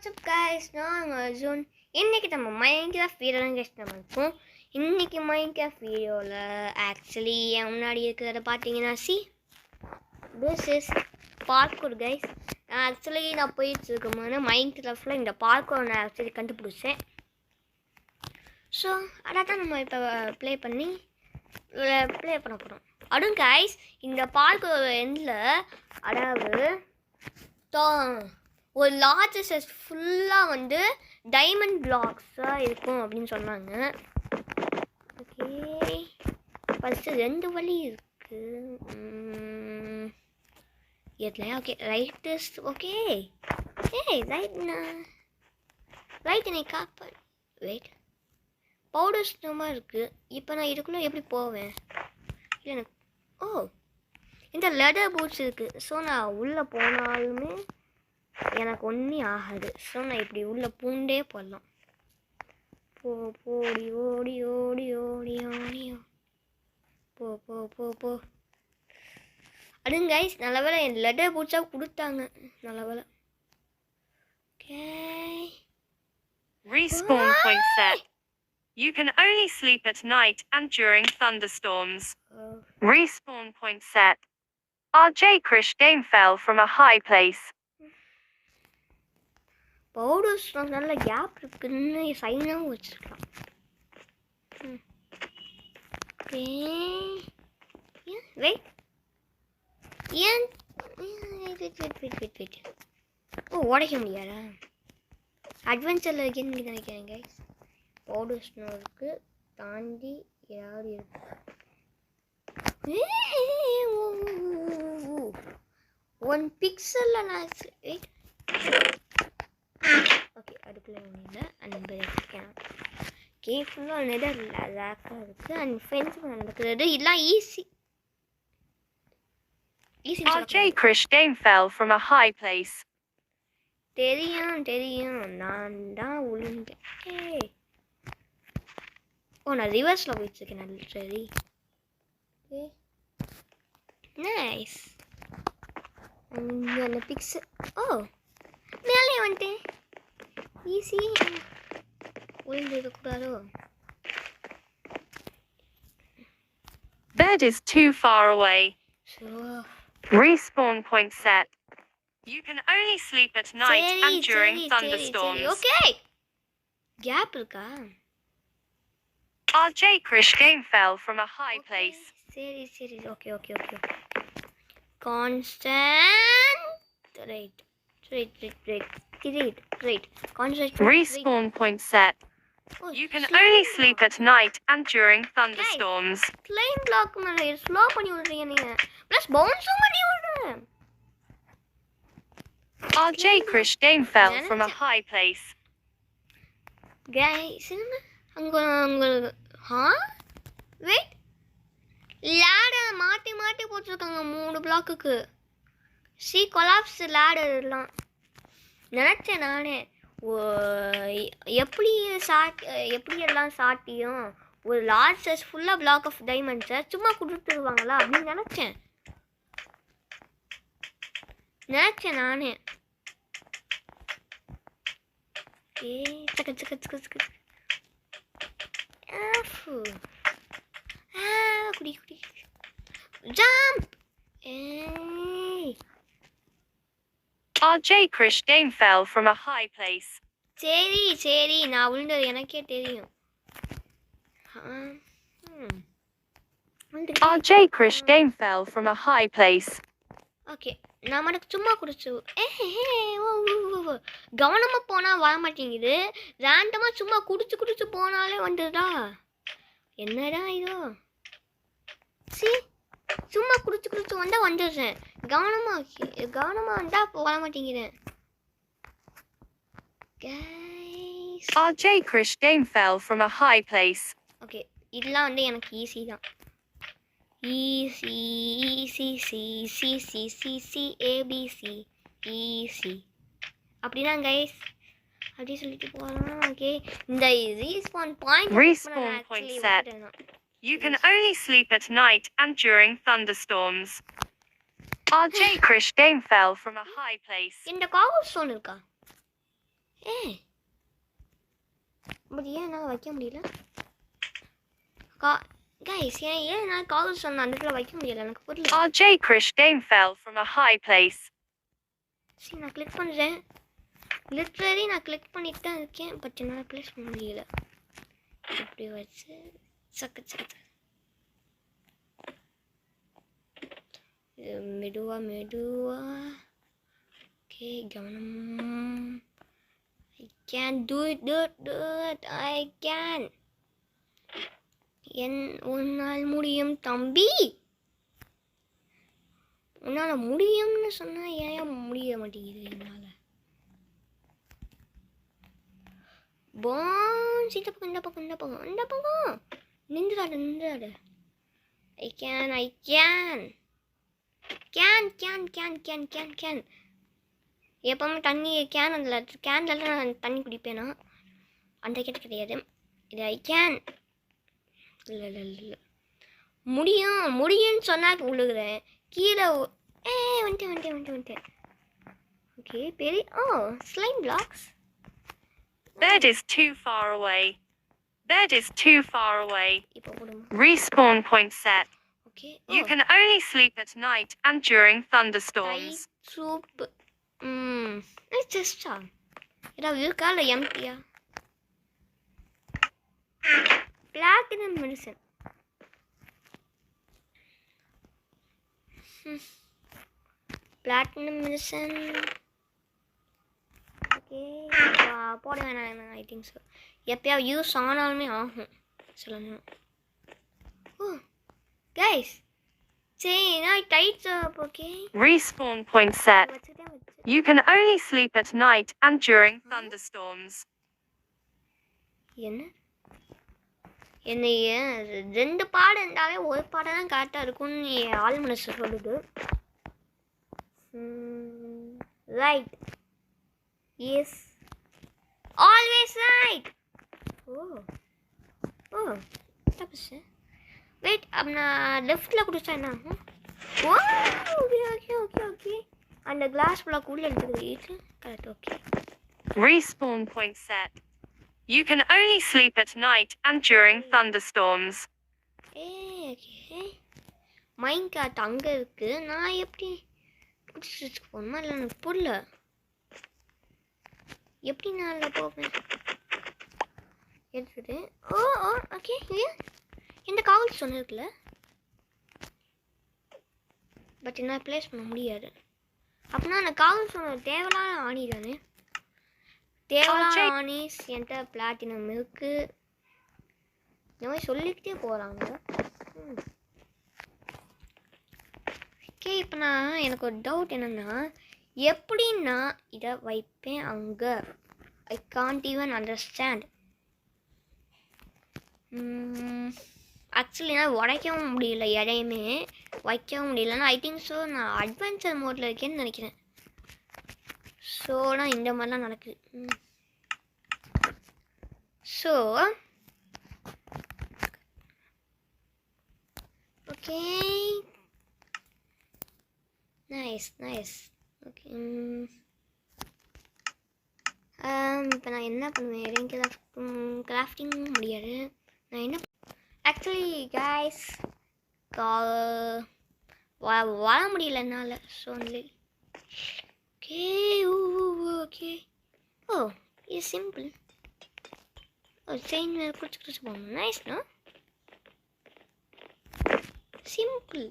WhatsApp guys, நான் அர்ஜுன். இன்றைக்கி நம்ம மைன்கிராஃப்ட் வீடியோ தான் கைஸ் நம்ம இருக்கோம். இன்றைக்கி மைன்கிராஃப்ட் வீடியோவில் ஆக்சுவலி என் முன்னாடி இருக்கிறத பார்த்தீங்கன்னா திஸ் இஸ் பார்க்கூர் கைஸ். ஆக்சுவலி நான் போயிட்டுருக்கும்போது மைன்கிராஃப்டில் இந்த பார்க்கூர் நான் ஆக்சுவலி கண்டுபிடிச்சேன். ஸோ அதை தான் நம்ம இப்போ ப்ளே பண்ண போகிறோம். அதுவும் கைஸ் இந்த பார்க்கூர் எண்டில் அதாவது ஒரு லார்ஜ் சைஸ் ஃபுல்லாக வந்து டைமண்ட் பிளாக்ஸாக இருக்கும் அப்படின்னு சொன்னாங்க. ஓகே, ஃபஸ்ட்டு 2 வழி இருக்குது எதுலையா? Okay, right is okay. ரைட்ண்ணா ரைட் என்னை காப்ப வெயிட் பவுடர் ஸ்னோமாக இருக்குது. இப்போ நான் இதுக்குள்ளே எப்படி போவேன்? இல்லை எனக்கு இந்த லெதர் பூட்ஸ் இருக்குது. ஸோ நான் உள்ளே போனாலுமே எனக்கு ஒன்றும் ஆகாது. ஸோ நான் இப்படி உள்ளே பூண்டே போடலாம். போடி ஓடி ஓடி ஓடி ஓடி போ போ போ போ அதுங்க கைஸ், நல்ல வேலை என் லெதர் பூட்ஸாக கொடுத்தாங்க. நல்ல வேலை. Okay, Respawn point set. You can only sleep at night and during thunderstorms. Respawn point set. RJ Krish game fell from a high place. Powders நல்ல கேப் இருக்குன்னு சைனாகவும் வச்சுருக்கலாம். ஓகே, வெயிட் ஏன் உடைக்க முடியாதா? அட்வென்ச்சரில் இருக்குன்னு நினைக்கிறேன் கைஸ். பவுடர் ஸ்னோ இருக்குது, தாண்டி ஏதாவது இருக்கு. 1 பிக்சலில் நான் வெயிட். ஓகே, அதுக்குள்ளே ஒன்றும் இல்லை. அண்ட் கேர்ஃபுல்லாக நெதர் லேக்காக இருக்குது. அண்ட் ஃப்ரெண்ட்ஸ் நடக்கிறது எல்லாம் easy. RJ Krish game fell from a high place. தெரியும் நான் தான் விழுந்தேன். நான் ரிவர்ஸில் போயிட்டுருக்கேன். நல்ல சரி, நைஸ். அந்த பிக்ஸ் மேலே வந்துட்டேன். ஈஸி. விழுந்து இருக்கக்கூடாதோ? Bed is too far away. So Respawn point set. You can only sleep at night and during thunderstorms. Okay, gap இருக்கா? RJ Krish game fell from a high place. சரி okay. Constant right. Concentrate. Respawn point set. You can only sleep at night and during thunderstorms. Flame block மேல slow பண்ணி விடுறீங்க நீங்க. Plus பவுன்ஸும் பண்ணி விடுறேன். RJ Krish game fell from a high place. Guys, அங்க wait, ladder மாட்டி போட்டுருக்காங்க 3 பிளாக்குக்கு. Collapse ladder எல்லாம் நினச்சேன் நானே. எப்படி எல்லாம் சாட்டியும் ஒரு லார்ஜ் சைஸ் ஃபுல்லாக பிளாக் ஆஃப் டைமண்ட்ஸை சும்மா கொடுத்துருவாங்களா அப்படின்னு நினச்சேன் நானே. குடி jump. RJ Krish game fell from a high place. சரி நான் விழுந்தது எனக்கே தெரியும். RJ Krish game fell from a high place. Okay, நான் மட்டும் சும்மா குடிச்சு கவனமாக போனால் வர மாட்டேங்குது. ரேண்டமாக சும்மா குடிச்சு போனாலே வந்துடுதா? என்னடா இதோ சும்மா குடிச்சு வந்தால் வந்துடுறேன். கவனமாக வந்தால் வர மாட்டேங்கிறேன். RJ Krish game fell from a high place. Okay, இதெல்லாம் வந்து எனக்கு ஈஸி தான். ஈஸி ABC ஈஸி அப்படிதான் கைஸ். அப்படி சொல்லிட்டு போகலாம். ஓகே, இந்த respawn point set. You can only sleep at night and during thunderstorms. RJ Krish game fell from a high place. இந்த cobblestone இருக்கா? பட் ஏன் என்னால் வைக்க முடியல? கைஸ் ஏன் என்னால் கால் சொன்ன அந்த இடத்துல வைக்க முடியல, எனக்கு புரியல. RJ Krish game fell from a high place. சரி நான் கிளிக் பண்ணுறேன். லிட்ரலி நான் கிளிக் பண்ணிட்டு தான் இருக்கேன், பட் என்னால் ப்ளேஸ் பண்ண முடியல. இப்படி வச்சு சக்கத்து மெதுவா. ஓகே கவனம். I can do it. I can. உன்னால் முடியும் தம்பி. உன்னால் முடியும்னு சொன்னா ஏன் முடிய மாட்டேங்குது என்னால்? பான்ஸ் இந்த பக்கம் நின்றுடாடு. I can. எப்பவுமே தண்ணி கேன்ல நான் தண்ணி குடிப்பேனா? அந்த கேட்ட கிடையாது. இது I can. இல்லை முடியும்னு சொன்னா விழுகிறேன் கீழே. வந்துட்டேன். ஓகே பெரிய slime blocks. Bed is too far away. இப்போ போடுமா? Respawn point set. Okay You can only sleep at night and during thunderstorms. Soup. ஜஸ்டா ஏதாவது இருக்கா இல்லை எம்டியா? Platinum medicine. ஓகே போட வேணாம். ஐ திங்க் ஸோ எப்பயாவது யூஸ் ஆனாலுமே ஆகும் சொல்லணும். ஓ கைஸ் சரி நான் டைட்ஸ் அப். Okay Respawn point set. You can only sleep at night and during thunderstorms. என்னைய 2 பாடம் இருந்தாலே ஒரு பாடம் தான் கரெக்டாக இருக்கும்னு ஆள் மனசு சொல்லுது. Right. Yes always right. Oh தப்பு. வெயிட் அப்போ நான் லெஃப்டில் குடிச்சா என்ன ஆகும்? ஓகே அந்த கிளாஸ் பிளாக் உள்ள எடுத்துக்கிட்டு correct. Okay Respawn point set. You can only sleep at night and during thunderstorms. Okay minecart அங்கே இருக்கு. நான் எப்படி பிடிச்சிட்டு போகணுமா இல்லை எனக்கு புரியல. எப்படி நான் அதில் போவேன்? எடுத்துக்கிட்டு ஓகே இல்லையா எந்த காவல் சொன்னிருக்குல்ல, பட் என்னால் ப்ளேஸ் பண்ண முடியாது. அப்படின்னா அந்த காவல் சொன்ன தேவையான ஆணி தானே? தேவையான ஆணிஸ் என்கிட்ட பிளாட்டினம் இருக்கு. இந்த மாதிரி சொல்லிக்கிட்டே போகிறாங்க. ஓகே இப்போ எனக்கு ஒரு டவுட் என்னென்னா எப்படின்னா இதை வைப்பேன் அங்கே? I can't even understand. Actually என்னால் உடைக்கவும் முடியல, எதையுமே வைக்கவும் முடியலன்னா ஐ திங்க் ஸோ நான் அட்வென்ச்சர் மோடில் இருக்கேன்னு நினைக்கிறேன். ஸோ நான் இந்த மாதிரிலாம் நடக்குது. So okay nice. ஓகே இப்போ நான் என்ன பண்ணுவேன்? எனக்கு கிராஃப்டிங் முடியாது. நான் என்ன ஆக்சுவலி கைஸ் வர முடியல என்னால். ஸோ ஓகே இது சிம்பிள். செயின் குடிச்சு போகணும். நைஸ்ண்ணா, சிம்பிள்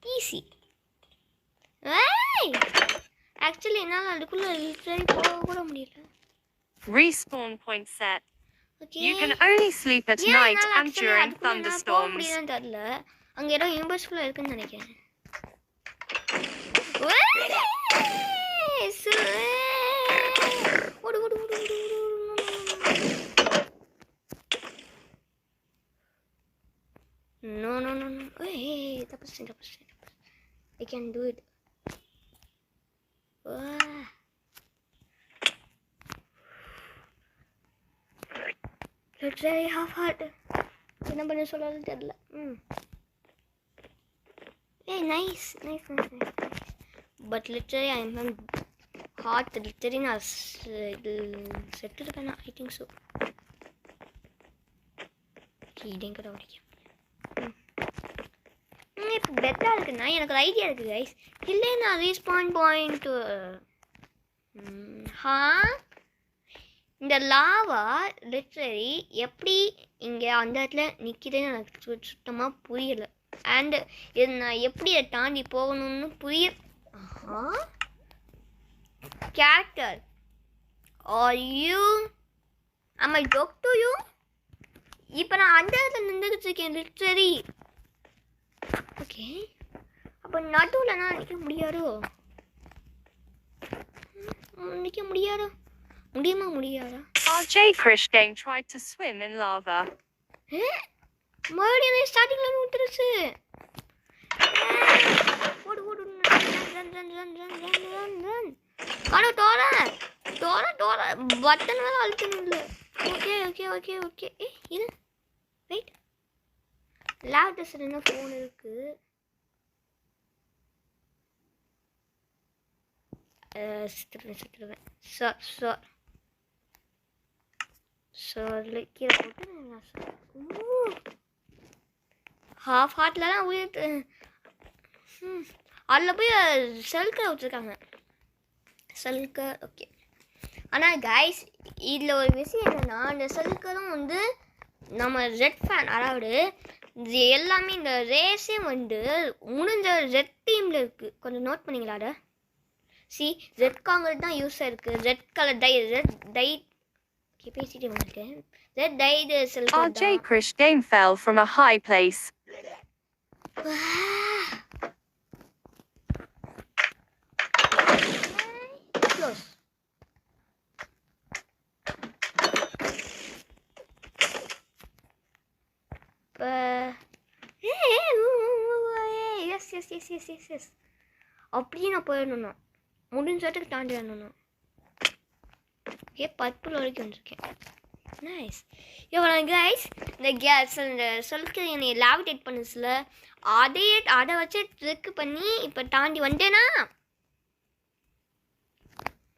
ஈஸி. ஆக்சுவலி என்னால் அதுக்குள்ளே போக கூட முடியல. Respawn point set. Okay. You can only sleep at night and during thunderstorms. தெரியல, அங்கே ஏதோ யூனிவர்ஸ்குள்ளே இருக்குன்னு நினைக்கிறேன். No. Hey, தப்பு. I can do it. Literally half heart. என்ன பண்ண சொல்றது தெரியல. Hey, nice. But literally I am hard literally நான் இது செட் இருக்கேன்னா ஐ திங்க் ஸோ இதையும் கூட உடைக்கும். இப்போ பெட்டராக இருக்குன்னா எனக்கு ஒரு ஐடியா இருக்குது கைஸ். இல்லை நான் ரீஸ்பான் பாயிண்ட் இந்த லாவா லிட்டரரி எப்படி இங்கே அந்த இடத்துல நிற்கிதுன்னு எனக்கு சுத்தமாக புரியலை. அண்டு இது நான் எப்படி இதை தாண்டி போகணும்னு character are you am I talk to you? இப்போ நான் அந்த இடத்துல நின்றுக்கிட்டு இருக்கேன் லிட்டரரி. ஓகே அப்போ நடுவில் நான் நிற்க முடியாதோ? நிற்க முடியாதோ? முடியாதா? RJ Krish Game tried to swim in lava. மறுபடியும் ஸ்டார்டிங்ல விட்டுருச்சு. ஓடு ஓடு அட டோரா பட்டன் வேற அழுத்தணும் இல்லை. ஓகே இது வெயிட் லேப்டாப் என்ன ஃபோன் இருக்கு. சித்துருவேன் சார் கீழே போட்டு ஹாஃப் ஹார்ட்லலாம் உயிர் அதில் போய் செல்கர் வச்சுருக்காங்க. செல்கர் ஓகே. ஆனால் கைஸ் இதில் ஒரு விஷயம் என்னென்னா இந்த செல்கரும் வந்து நம்ம ரெட் ஃபேன் அதாவது இது எல்லாமே இந்த ரேஸே வந்து முடிஞ்ச ரெட் டீமில் இருக்குது. கொஞ்சம் நோட் பண்ணிங்களா? அதை ரெட் காங்கிரட் தான் யூஸ் ஆயிருக்கு. ரெட் கலர் டை பேசிட்டே வந்துட்டேன். ரெட் டை செல்கர். RJ Krish Game fell from a high place. Close. Yes. அப்படியே நான் போயிடணும். முடிஞ்ச இடத்துக்கு தாண்டி வரணும். ஓகே பர்பிள் வரைக்கும் வந்திருக்கேன். நைஸ். இவ்வளோ கைஸ் இந்த சொல்லிட்டு என்னை லாவிடேட் பண்ணுச்சுல அதை வச்சு ட்ரிக் பண்ணி இப்போ தாண்டி வந்துட்டேனா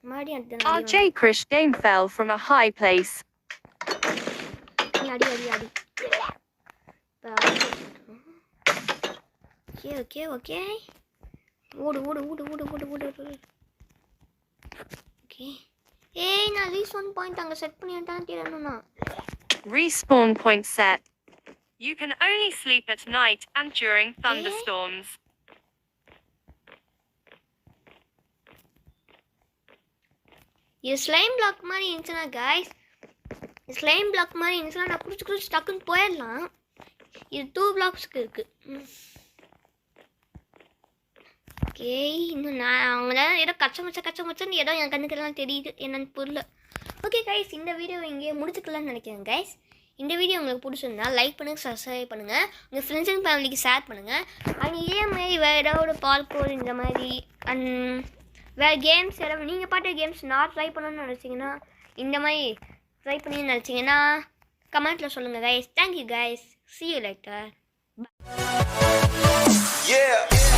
மறுபடியும் RJ Krish Game fell from a high place. அடி ஓகே ஓடு ஓகே. ஏய் நான் ரீஸ்பான் பாயிண்ட் அங்கே செட் பண்ணி தாண்டிடணும்னா Respawn point set. You can only sleep at night and during thunderstorms. இது ஸ்லைம் பிளாக் மாதிரி இருந்துச்சுன்னா கைஸ் நான் குடிச்சு டக்குன்னு போயிடலாம். இது 2 பிளாக்ஸ்க்கு இருக்கு. ஓகே இன்னும் நான் அவங்க ஏதோ கச்சமச்சன்னு ஏதோ என் கண்ணுக்கெல்லாம் தெரியுது என்னன்னு புரியல. ஓகே கைஸ் இந்த வீடியோ இங்கே முடிச்சுக்கலாம்னு நினைக்கிறேன் கைஸ். இந்த வீடியோ உங்களுக்கு பிடிச்சிருந்தா லைக் பண்ணுங்கள், சப்ஸ்கிரைப் பண்ணுங்கள், உங்கள் ஃப்ரெண்ட்ஸ் அண்ட் ஃபேமிலிக்கு ஷேர் பண்ணுங்கள். அண்ட் இதே மாதிரி வேறு ஏதாவது பார்க்கோர் இந்த மாதிரி அண்ட் வேறு கேம்ஸ் ஏதாவது நீங்கள் பாட்டு கேம்ஸ் நான் ட்ரை பண்ணணும்னு நினச்சிங்கன்னா இந்த மாதிரி ட்ரை பண்ணி நினச்சிங்கன்னா கமெண்ட்டில் சொல்லுங்கள் guys. Thank you guys. see you later. Yeah.